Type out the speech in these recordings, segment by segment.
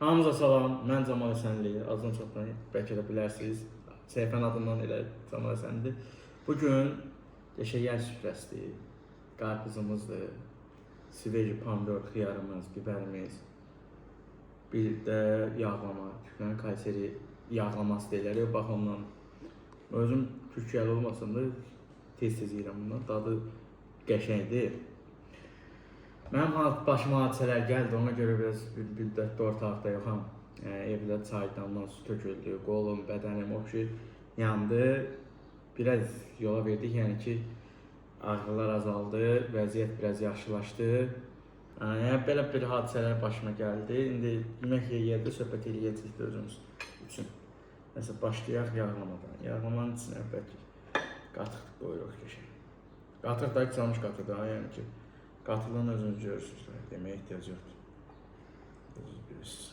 Hamza salam, mən Camal Həsənli, azdan çoxdan bəlkə də bilərsiniz. Səhifənin adından elə Camal Həsənli. Bugün yer süfrəsidir, qarpızımızdır, sveji pomidor, xiyarımız, biberimiz, bir də yağlama, Türklərin Kayseri yağlaması deyirlər. Bax ondan, özüm Türkiyəli olmasın da tez-tez yeyirəm bundan, dadı qəşəngdir. Mənim başıma hadisələr gəldi, ona görə biraz bir müddətdə ortalıqda yoxam. Evdə çaydandan su töküldü, qolum, bədənim o ki yandı. Biraz yola verdik, yəni ki ağrılar azaldı, vəziyyət biraz yaxşılaşdı. Yəni belə bir hadisələr başıma gəldi. İndi yemək yeyəndə söhbət eləyəcəyik özümüz üçün. Nəsə başlayaq yağlamadan. Yağlamanın içinə bəlkə qatıq qoyuruq qəşəng. Qatıq da çalmış qatıq da, yəni ki qatılığın özünüz görürsünüz, deməyə ehtiyac yoxdur. Özünüz bilirsiniz.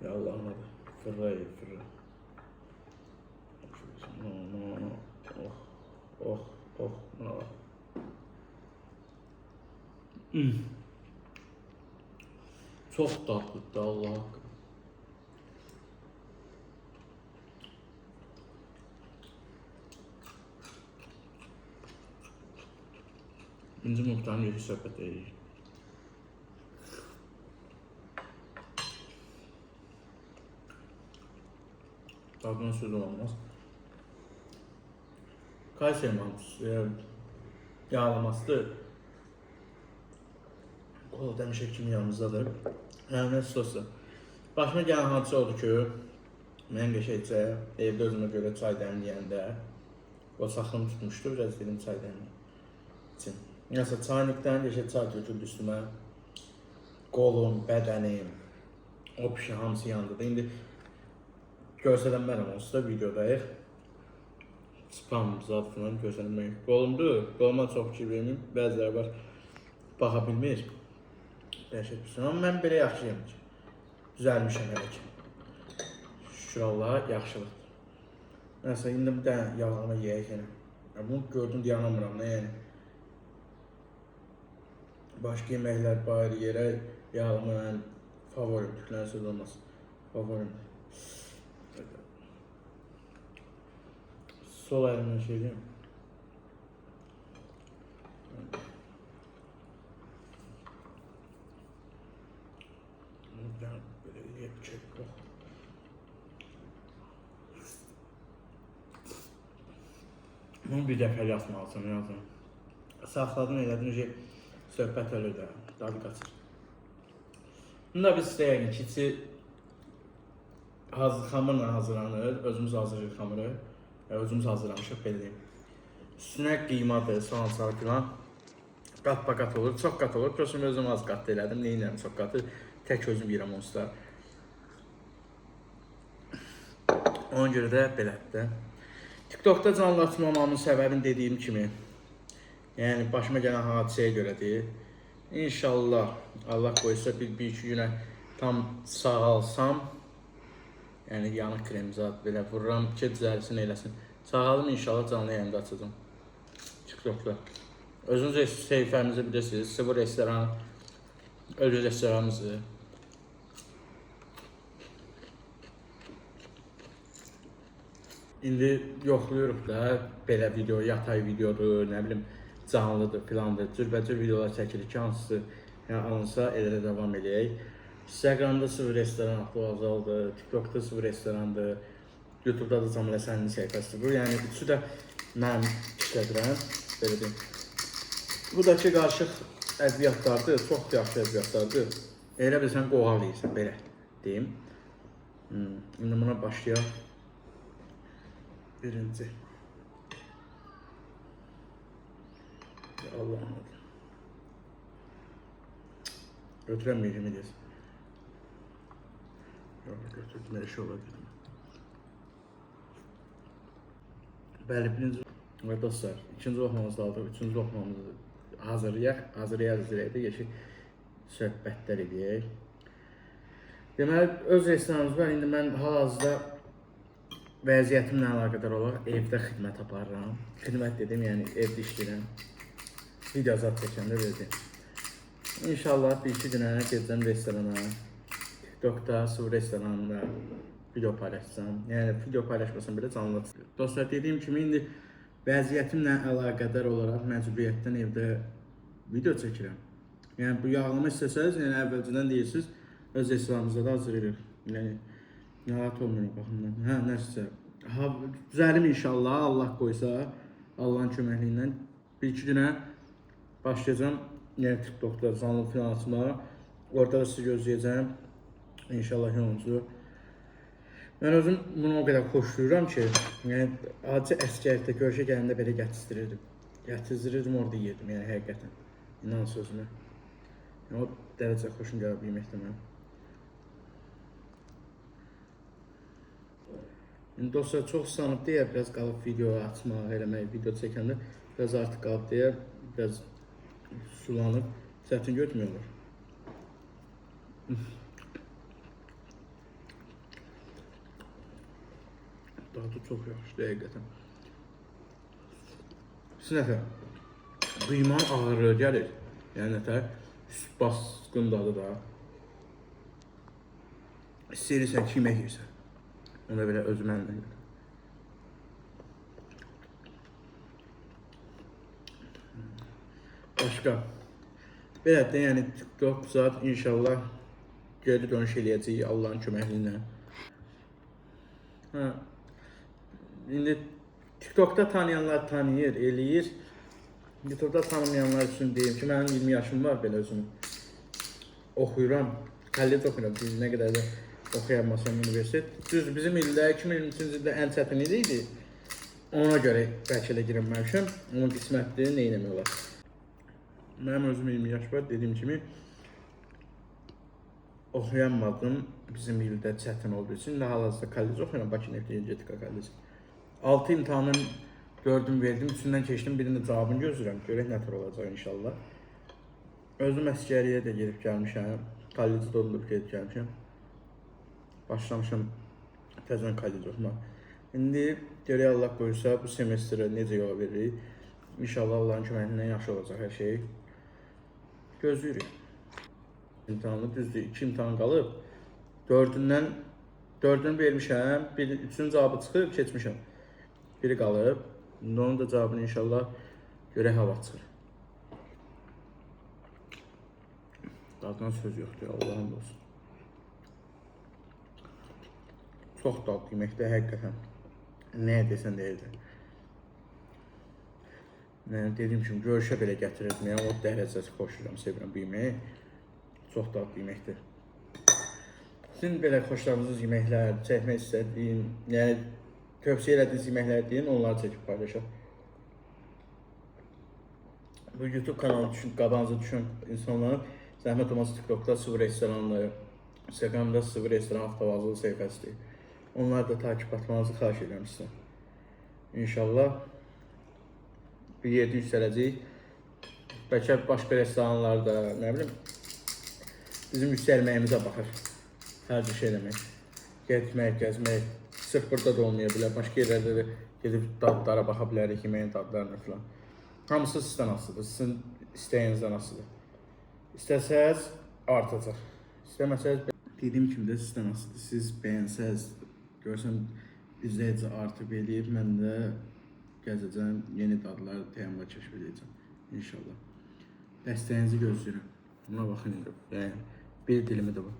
Ya Allah'ım adı. Fırra ye, fırra. Oh, buna bak. Çok tatlıdır Allah hakkı. İnci muhtarın yeri söhbət edir. Tadına söz olmaz. Kayseri mantısı, yağlamasıdır. O demişək kimi yanımızdadır. Əhəmiyyət sosu. Başıma gələn hadisə oldu ki, mən qəşəkcə evdə özümə görə çay dəmləyəndə o saxlım tutmuşdu, biraz dedim çay dəmləyəm üçün. Nəsə çaynikdən qəşək çay töküldü üstümə. Qolum, bədənim, o pişi hamısı yandı. İndi görsələnmərəm onsuz da videodayıq. Spam zat falan görsələnməyik. Qolumdur, qoluma çox fikir verməyim. Bəziləri var, baxa bilmir. Dəhşət bilsin. Amma mən belə yaxşıyım ki, düzəlmişəm hələ ki. Şükür Allaha, yaxşılıqdır. Nəsə, indi bir dənə yağlama yeyək yenə. Bunu gördüm deyə anlamıram da, yəni. Başqa yeməklər bayır yerə, yağlama mənim favorim, Türklərin söz olmaz. Favorim. Sol əlimdən şey deyəm. Böyle yiyecek bu. Bunu bir dəfə yazmalısın, yazın. Saxladın, elədin ki, söhbət ölür də, dadı qaçır. Bunda biz istəyək ki, içi xamırla hazırlanır, özümüz hazırlayırıq xamırı. Özümüz hazırlamışıq, belə deyim. Üstünə qiymadır, soğan, sarı filan. Qat-baqat olur, çox qat olur. Prosim özüm az qat elədim, neynirəm çox qatı. Tək özüm yiyirəm onsuz da. Ona görə də belədir də. TikTok'da canlı açmamamın səbəbini dediyim kimi, yəni başıma gələn hadisəyə görədir. İnşallah Allah qoysa bir-iki günə tam sağalsam, yəni yanıq kremzat belə vururam ki, düzəlsin eləsin. Sağalım inşallah canlı yayında açacağım. TikTok'da. Özünüz səhifəmizi bilirsiniz. Sıvı restoran, ölü restoranımızı. İndi yoxluyuruq da belə video, yatay videodur, nə bilim, canlıdır, filandır. Cürbəcür videolar çəkirik ki, hansısı alınsa elə də davam edək. Instagramda sıvı restoran Abdul Azaldır, TikTok'da sıvı restorandır, YouTube'da da Camal Həsənli səhifəsidir. Bu, yəni üçü də mən işlədirəm, belə deyim. Buradakı qarışıq ədviyyatlardır, çox yaxşı ədviyyatlardır. Elə bilsən qoğal yeyirsən, belə deyim. İndi buna başlayaq. Birinci. Allah'ım adı. Götüremeyeceğim edeceğiz. Yok, götürdüm, her şey olabilir. Bəli, birinci və dostlar, ikinci lokmamızı aldıq, üçüncü lokmamızı hazırlayaq ki, söhbətlər edək. Deməli, öz restoranımız var, indi mən hal-hazırda vəziyyətimlə əlaqədar olaraq evdə xidmət aparıram. Xidmət dedim, yəni evdə işləyirəm. video zat çəkəndə verdim. İnşallah bir iki günə gedəcəm restorana. TikTokda, su restoranında video paylaşacağım. Yəni video paylaşmasam belə canlı. Dostlar, dediyim kimi indi vəziyyətimlə əlaqədar olaraq məcburiyyətdən evdə video çəkirəm. Yəni bu yağlama istəsəniz, yəni əvvəlcədən deyirsiniz, öz restoranımızda da hazırlayırıq. Yəni narahat olmayın o baxımdan. Hə, nəsə. Düzəlim inşallah, Allah qoysa, Allahın köməkliyi ilə bir iki günə başlayacağım. Yəni TikTokda canlı falan açmağa. Orada da sizi gözləyəcəm. İnşallah yolumuzu. Mən özüm bunu o qədər xoşlayıram ki, yəni acı əskərlikdə görüşə gələndə belə gətizdirirdim. Gətizdirirdim, orada yedim, yəni həqiqətən. İnan sözümə. Yəni, o dərəcə xoşum gəlir bu yeməkdə mənim. İndi dostlar, çox sanıb deyə biraz qalıb video açmaq, eləmək, video çəkəndə biraz artıq qalıb deyə biraz sulanıb, çətin götürmüyorlar. Dadı çox yaxşıdır həqiqətən. Sinəfə, qıymanın ağırlığı gəlir. Yəni nətər, baskın dadı da. İstəyirsən ki, yemək yiyirsən. Onda belə özüm əlimdən gəlir. Başqa. Belə də, yəni TikTok zat inşallah geri dönüş eləyəcəyik Allahın köməkliyi ilə. Hə. İndi TikTokda tanıyanlar tanıyır, eləyir. YouTube'da tanımayanlar üçün deyim ki, mənim 20 yaşım var belə özüm. Oxuyuram, kollec oxuyuram, biz nə qədər də oxuyanmasam universitet. Düz bizim ildə 2023-cü ildə ən çətin il idi. Ona görə bəlkə də girinməmişəm. Onun qismətliyi nə eləmək olar. Mənim özüm 20 yaş var, dediyim kimi oxuyanmadım. Bizim ildə çətin olduğu üçün də hal-hazırda kollec oxuyuram, Bakı Neft Energetika kolleci. 6 imtahanın 4-ünü verdim, üçündən keçdim, birində cavabını gözləyirəm. Görək nə tür olacaq inşallah. Özüm əskəriyə də gedib gəlmişəm, kolleci doldurup gedib gəlmişəm. Başlamışam təzən kollec oxumaq. İndi görək Allah qoysa bu semestrə necə yola veririk. İnşallah Allahın köməyindən yaxşı olacaq hər şey. Gözləyirik. İmtahanı düzdür, 2 imtahan qalıb. 4-ünü vermişəm, 3-ünün cavabı çıxıb, keçmişəm. Biri qalıb. İndi onun da cavabını inşallah görək hava çıxır. Dadına söz yoxdur, Allah'ın olsun. Çox dadlı yeməkdə həqiqətən. Nəyə desən deyirdi. Yəni, dediyim kimi, görüşə belə gətirirdim. Yəni, o dərəcəsi xoşlayıram, sevirəm bu yeməyi. Çox dadlı yeməkdir. Sizin belə xoşladığınız yeməklər, çəkmək istədiyim, yəni tövsiyə elədiyiniz yeməklər deyin, onları çəkib paylaşaq. Bu YouTube kanalı qabağınıza düşən insanların zəhmət olmaz TikTokda sıvı restoranları, Instagramda sıvı restoran avtovazılı səhifəsidir. Onları da takip atmanızı xahiş edirəm sizə. İnşallah bir yerdə yüksələcəyik. Bəlkə başqa restoranlarda, nə bilim, bizim yüksəlməyimizə baxır. Hər bir şey eləmək. Getmək, gəzmək, sırf burada da olmaya bilər. Başqa yerlərdə də gedib dadlara baxa bilərik, yeməyin dadlarına falan. Hamısı sizdən asılıdır, sizin istəyinizdən asılıdır. İstəsəz artacaq. İstəməsəz, dediyim kimi də sizdən asılıdır. Siz bəyənsəz, görsən izləyici artıb eləyib, mən də gəzəcəm, yeni dadlar, təyamlar kəşf edəcəm. İnşallah. Dəstəyinizi gözləyirəm. Buna baxın indi. Yəni, bir dilimi də bu.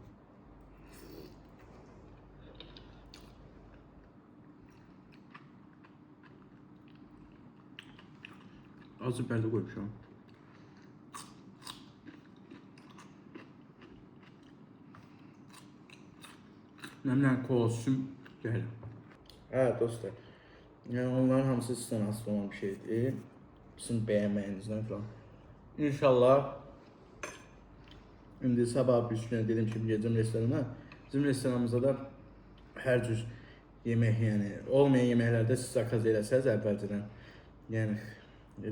Azı bəlli qoymuşam. Məndən kolosum gəlir. Hə, dostlar. Yəni, onların hamısı sizdən asılı olan bir şeydir. Sizin bəyənməyinizdən falan. İnşallah indi sabah bir günə dedim ki, gedəcəm restorana. Bizim restoranımızda da hər cür yemək, yəni olmayan yeməklərdə siz zakaz eləsəz əvvəlcədən, yəni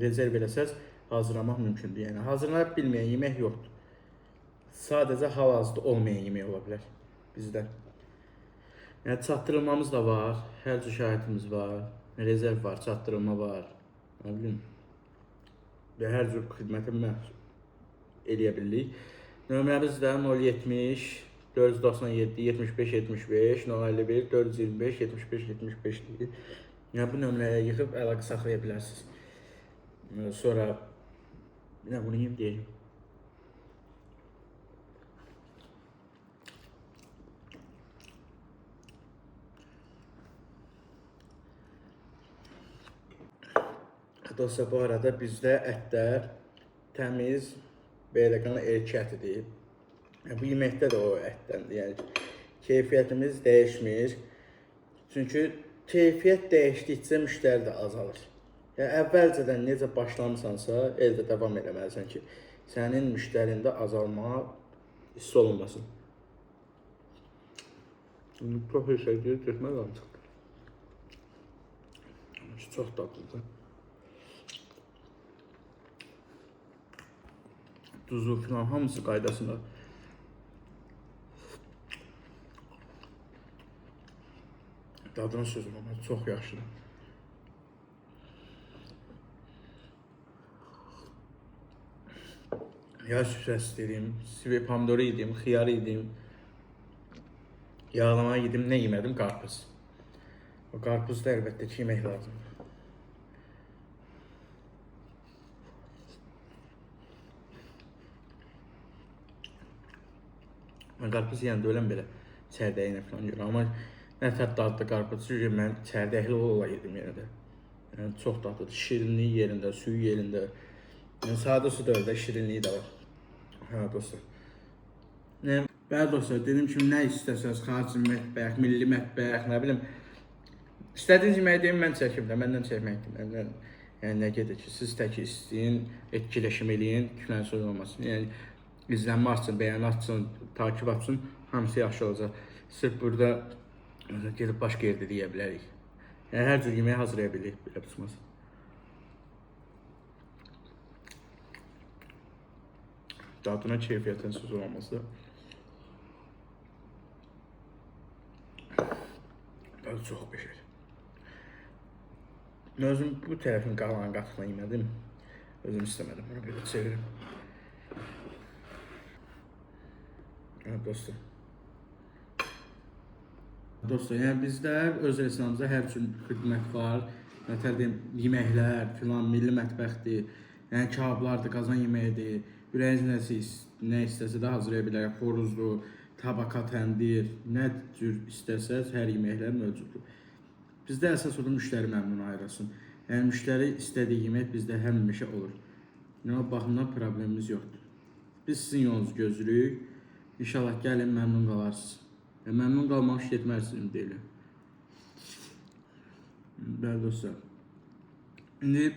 rezerv eləsəz hazırlamaq mümkündür. Yəni hazırlanıb bilməyən yemək yoxdur. Sadəcə hal-hazırda olmayan yemək ola bilər bizdə. Yəni çatdırılmamız da var, hər cür şahidimiz var, rezerv var, çatdırılma var. Nə bilim. və hər cür xidməti eləyə bilirik. Nömrəmiz də 070 497 75 75 051 425 75 75-dir. Yəni bu nömrəyə yığıb əlaqə saxlaya bilərsiniz. Sonra bunu yeyim deyim. Dostlar, bu arada bizdə ətlər təmiz, Beyləqan erkək ətidir. Bu yeməkdə də o ətdəndir. Yəni keyfiyyətimiz dəyişmir. Çünki keyfiyyət dəyişdikcə müştəri də azalır. Yəni əvvəlcədən necə başlamısansa, eldə davam eləməlisən ki, sənin müştərində azalma hiss olunmasın. Çox şey deyir, getmək lazım. Çox dadlıdır. Duzu falan hamısı qaydasında. Dadına sözüm olmaz, çox yaxşıdır. Yağ süfrəsi dedim, sivi pomidoru yedim, xiyarı yedim, yağlama yedim, nə yemədim? Qarpız. O qarpızda əlbəttə ki, yemək lazım. Qarpız yeyəndə öləm belə çərdəyinə falan görə. Amma nə tət dadlı qarpız, çünki mən çərdəkli ola yedim yenə də. Yəni çox dadlıdır, şirinliyi yerində, suyu yerində. Yəni sadə su da öyle, şirinliyi də var. Hə dostlar. Bəli dostlar, dedim ki, nə istəsəz, xarici mətbəx, milli mətbəx, nə bilim. İstədiyiniz yeməyi deyin, mən çəkimdə, məndən çəkməkdir. Yəni nə gedir ki, siz tək istəyin, etkiləşim eləyin, küfrən söz olmasın. Yəni izlənmə açsın, bəyəni açsın, takip açsın, hamısı yaxşı olacaq. Sırf burada gedib başqa yerdə deyə bilərik. Yəni hər cür yeməyi hazırlaya bilirik, belə tutmaz. Dadına, keyfiyyətin söz olması. Dadı çox beşir. Özüm bu tərəfin qalanı qatıqla yemədim. Özüm istəmədim, bunu belə çevirim. Dostlar. Dostlar, yəni bizdə öz restoranımızda hər cür xidmət var. Nətər deyim, yeməklər filan, milli mətbəxdir. Yəni kablardır, qazan yeməyidir. Ürəyiniz nə istəsə də hazırlaya bilərək. Xoruzdur, tabaka, təndir, nə cür istəsəz hər yeməklər mövcuddur. Bizdə əsas odur müştəri məmnun ayrılsın. Yəni müştəri istədiyi yemək bizdə həmişə olur. Yəni o baxımdan problemimiz yoxdur. Biz sizin yolunuzu gözləyirik. İnşallah gəlin, məmnun qalarsınız. Məmnun qalmaq getməzsiniz deyiləm. Bəli dostlar. İndi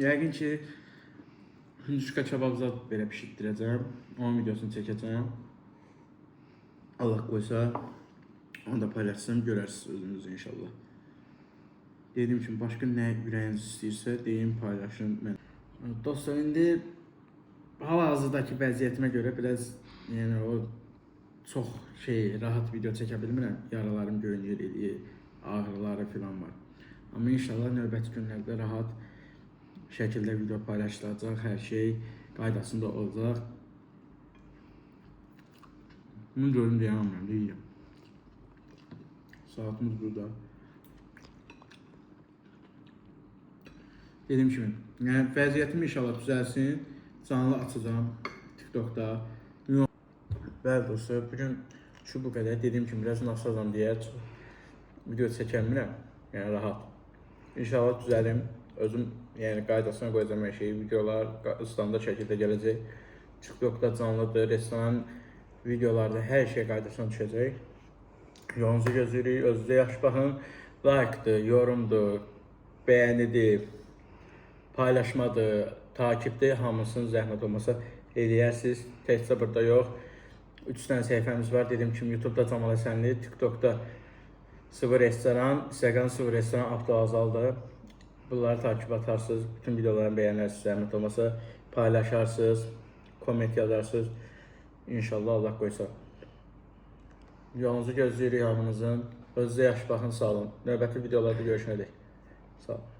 yəqin ki hündüşka kebabzad belə pişirdirəcəm. Onun videosunu çəkəcəm. Allah qoysa onu da paylaşsam görərsiniz özünüz inşallah. Dediyim kimi başqa nə ürəyiniz istəyirsə deyin, paylaşın. Dostlar, indi hal-hazırdakı vəziyyətimə görə biraz yəni o çox rahat video çəkə bilmirəm. Yaralarım göynəyir, ağrıları falan var. Amma inşallah növbəti günlərdə rahat şəkildə video paylaşılacaq, hər şey qaydasında olacaq. Bunu görün deyəməm, deyəm. Saatimiz burada. Dediyim kimi, yəni vəziyyətim inşallah düzəlsin. Canlı açacağım TikTok'da. Bəli dostlar, bugün şu bu qədər. Dediyim kimi, biraz nasazam deyə video çəkəmirəm. Yəni rahat. İnşallah düzəlim. Özüm yəni qaydasına qoyacağım hər şeyi. Videolar standart şəkildə gələcək. TikTok'da canlıdır, restoran videolarda hər şey qaydasına düşəcək. Yolunuzu gözləyirik. Özünüzə yaxşı baxın. Like'dır, yorumdur, bəyənidir, paylaşmadır, takipdir. Hamısının zəhmət olmasa eləyərsiniz. Təkcə burada yox. 3 dənə səhifəmiz var. Dediyim kimi YouTube'da Camal Həsənli, TikTok'da Sıvı Restoran, Instagram Sıvı Restoran Abdülazaldır. Bunları takip atarsınız. Bütün videolarını bəyənərsiniz. Zəhmət olmasa paylaşarsınız, komment yazarsınız. İnşallah Allah qoysa. Yolunuzu gözləyirik hamınızın. Özünüzə yaxşı baxın, sağ olun. Növbəti videolarda görüşənədək. Sağ olun.